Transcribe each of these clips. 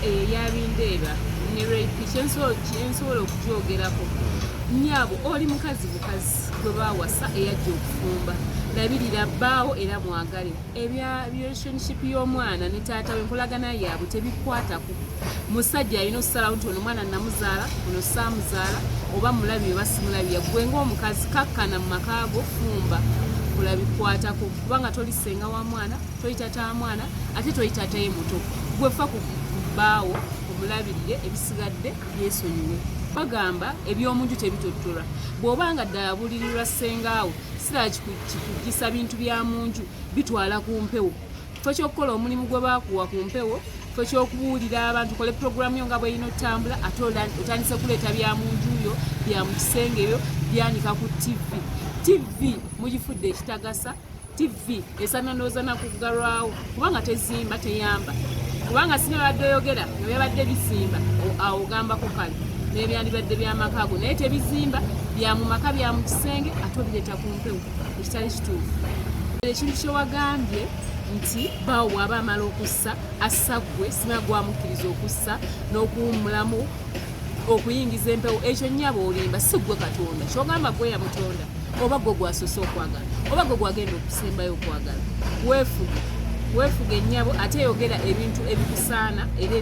eya Bindeeba ne rape kyensobola okukyogerako nnyabo oli mukazi bukazi gwe baawasa eyajja okufumba labirira bbaawo era mwagale ebya relationship y'omwana ne taata we nkolagana yaabwe tebikwatako musajja alina okusalawo nti ono mwana namuzaala ono saamuzaala oba mulabye oba simulabye gwe ng'omukazi kakkana mu makaago fumba olabikwatako kubanga toli ssenga wa mwana toli taata wa mwana ate toli taata ye muto gwe fa ku bbaawo omulabirire ebisigadde yeesonyiwe bagamba eby'omunju tebitottolwa bw'obanga ddala bulirirwa ssengaawo sirala kikugisa bintu bya munju bitwala ku mpewo kifo ky'okukola omulimu gwe baakuwa ku mpewo kifo ky'okubuulira abantu kole puroguramu yo nga bw'erina otambula ate otandise kuleeta bya munju yo bya mu kisenge ebyo byanika ku tv mugifudde ekitagasa tv esaana ndowooza nakuggalwawo kubanga tezimba teyamba kubanga singa badde oyogera nga byabadde bizimba awo ogambako kale n'ebyandibadde by'amakaago naye tebizimba bya mu maka bya mu kisenge ate obireeta ku mpewo ekitali kituufu ekintu kyewagambye nti bawo bw'aba amala okussa assa ggwe singa gwamukkiriza okussa n'okuwummulamu okuyingiza empewo ekyo nnyaba olimba si ggwe Katonda kyogamba ggwe yamutonda oba ggwe gwasose okwagala oba ggwe gwagenda okusembayo okwagala weefuge ennyabo ate yogera ebintu ebikusaana era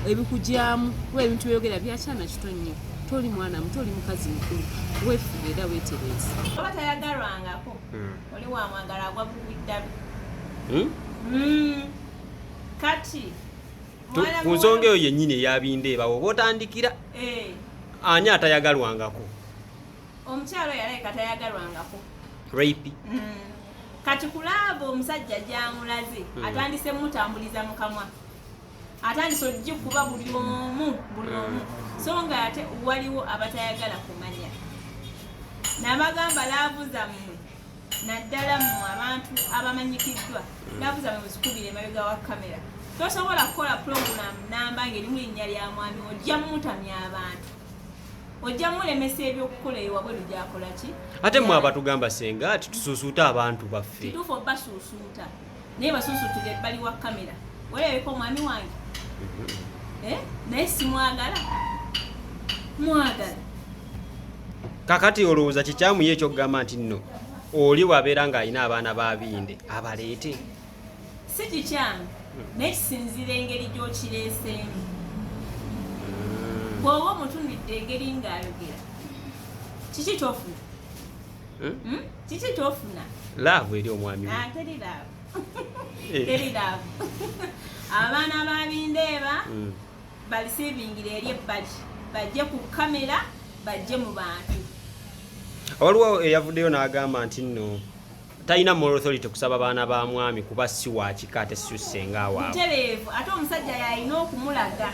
ebikugyamu kuba ebintu byogera byakyana kito nnyo toli mwana muto oli mukazi mukulu weefuge era weetereze oba tayagalwangako oli wamwagala agwa bubiddabi kati ku nsonga eyo yennyini eya Bindeeba oba otandikira ani atayagalwangako omukyalo yaleka tayagalwangako rape kati kulaba omusajja gyamulaze atandise mutambuliza mu kamwa atandise ogikuba buli omu so nga ate waliwo abatayagala kumanya n'abagamba laavu zammwe naddala mu abantu abamanyikiddwa laavu zammwe muzikubire emabega wa kamera tosobola kukola puroguramu namba ng'erimu linnya lya mwami ojja mutamya abantu ojja mulemesa ebyokukola ewabweru gyakola ki ate mwe abatugamba senga ati tusuusuuta abantu baffe kituufu basuusuuta naye basuusuutira ebbali wa kamera olabeko omwami wange naye simwagala mwagala kakati olowooza kikyamuyo ekyokugamba nti nno oli wabeera ng'alina abaana ba Binde abaleete si kikyamu naye kisinziira engeri gy'okireeseemu bw'oba omutundidde engeri ng'ayogera kiki kyofuna kiki kyofuna laavu eri omwami teri laavu teri laavu abaana ba Bindeeba balisiibingira eri ebbali bajje ku kamera bajje mu bantu waliwo eyavuddeyo n'agamba nti nno talina moral authority kusaba baana ba mwami kuba si wa kika ate si ssenga waabwe mutereevu ate omusajja yalina okumulaga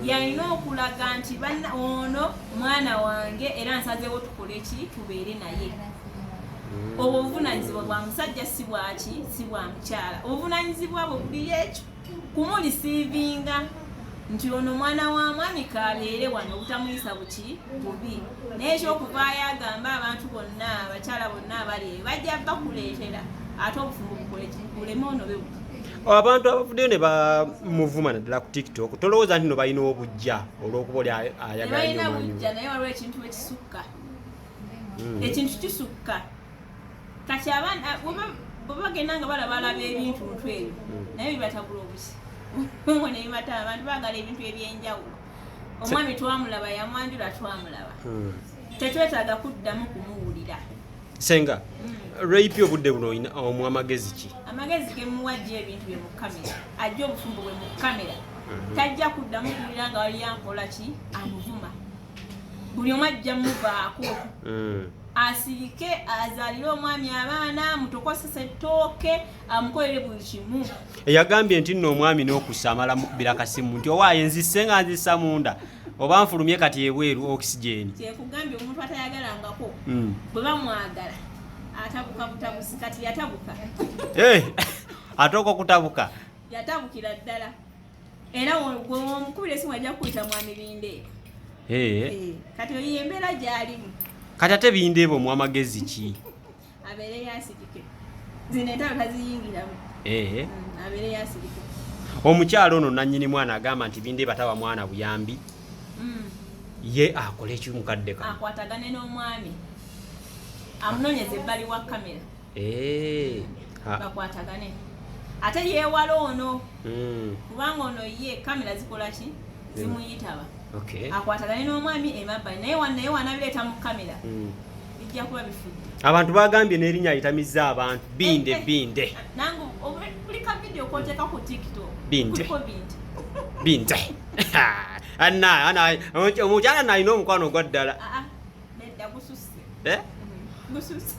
yalina okulaga nti ono mwana wange era nsazeewo tukole ki tubeere naye obwo obuvunanyizibwa bwa musajja si bwaki si bwa mukyala obuvunanyizibwa bwe buli ekyo kumulisiivinga nti ono mwana wa mwami kabeere wano obutamuyisa buki bubi naye ekyokuvaayo agamba abantu bonna abakyala bonna abali bajja bakuleetera ate obufumbo buleme ono be abantu abavuddeyo ne bamuvuma naddala ku TikTok tolowooza nti no balina obujja olw'okuba oli ayagala balina bujja naye waliwo ekintu ekisukka ekintu kisukka kati abaana bwe bagenda nga balaba ebintu ntweru naye bibatabula obusi mwe ne bimata abantu baagala ebintu ebyenjawulo omwami twamulaba yamwanjula twamulaba tetwetaaga kuddamu kumuwulira senga rape obudde buno omu amagezi ki amagezi gemuwajja ebintu bye mu kamera ajja obufumbo bwe mu kamera tajja kuddamu kuwulira nga wali yankola ki amuvuma buli omu ajja muvaako asirike azalire omwami abaana mutokosesa ettooke amukolere buli kimu eyagambye nti nno omwami n'okussa amala mukubira kasimu nti owaaye nzisse nga nzissa munda oba nfulumye kati ebweru okisigeni kyekugambye omuntu atayagalangako bwe bamwagala atabuka butabusi kati yatabuka ate okokutabuka yatabukira ddala era gwe omukubira esimu ajja kuyita mwami Bindeeba kati oyo embeera gy'alimu kati ate Bindeeba omu amagezi ki abeere yasirike zino entalo taziyingiramu abeere yasirike omukyalo ono nannyini mwana agamba nti Bindeeba tawa mwana buyambi ye akole ekimukadde kano akwatagane n'omwami amunoonyeza ebbali wa kamera bakwatagane ate yeewala ono kubanga ono ye kamera zikola ki zimuyitaba akwatagane n'omwami emabbali naye wanabireeta mu kamera bijja kuba bifudde abantu bagambye n'erinnya ayitamiza abantu binde nange buli ka vidiyo koteeka ku tiktok kuliko binde omukyala naalina omukwano ogwa ddala nedda gususse gususse